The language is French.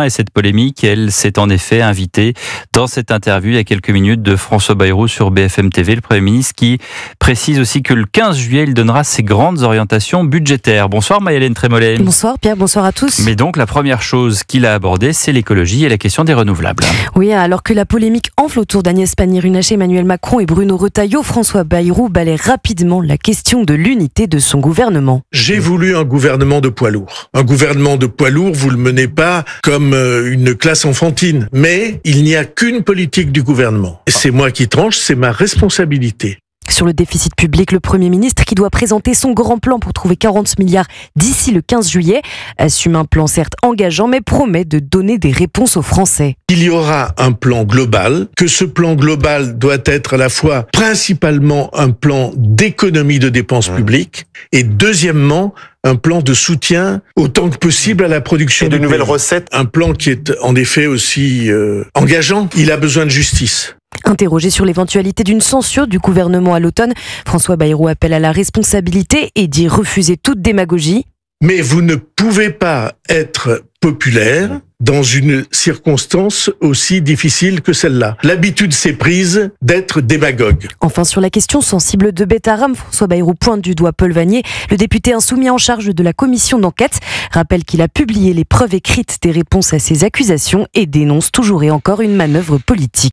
fin et cette polémique, elle s'est en effet invitée dans cette interview il y a quelques minutes de François Bayrou sur BFM TV, le Premier ministre qui précise aussi que le 15 juillet, il donnera ses grandes orientations budgétaires. Bonsoir Maëlène Trémollet. Bonsoir Pierre, bonsoir à tous. Mais donc la première chose qu'il a abordée, c'est l'écologie et la question des renouvelables. Oui, alors que la polémique enfle autour d'Agnès Pannier-Runacher, Emmanuel Macron et Bruno Retailleau, François Bayrou balaie rapidement la question de l'unité de son gouvernement. J'ai voulu un gouvernement de poids lourd. Un gouvernement de poids lourd, vous le menez pas comme une classe enfantine. Mais il n'y a qu'une politique du gouvernement. C'est moi qui tranche, c'est ma responsabilité. Sur le déficit public, le Premier ministre, qui doit présenter son grand plan pour trouver 40 milliards d'ici le 15 juillet, assume un plan certes engageant, mais promet de donner des réponses aux Français. Il y aura un plan global, que ce plan global doit être à la fois principalement un plan d'économie de dépenses publiques et deuxièmement un plan de soutien autant que possible à la production de nouvelles recettes. Un plan qui est en effet aussi engageant. Il a besoin de justice. Interrogé sur l'éventualité d'une censure du gouvernement à l'automne, François Bayrou appelle à la responsabilité et dit refuser toute démagogie. Mais vous ne pouvez pas être populaire dans une circonstance aussi difficile que celle-là. L'habitude s'est prise d'être démagogue. Enfin, sur la question sensible de Betharam, François Bayrou pointe du doigt Paul Vannier, le député insoumis en charge de la commission d'enquête, rappelle qu'il a publié les preuves écrites des réponses à ces accusations et dénonce toujours et encore une manœuvre politique.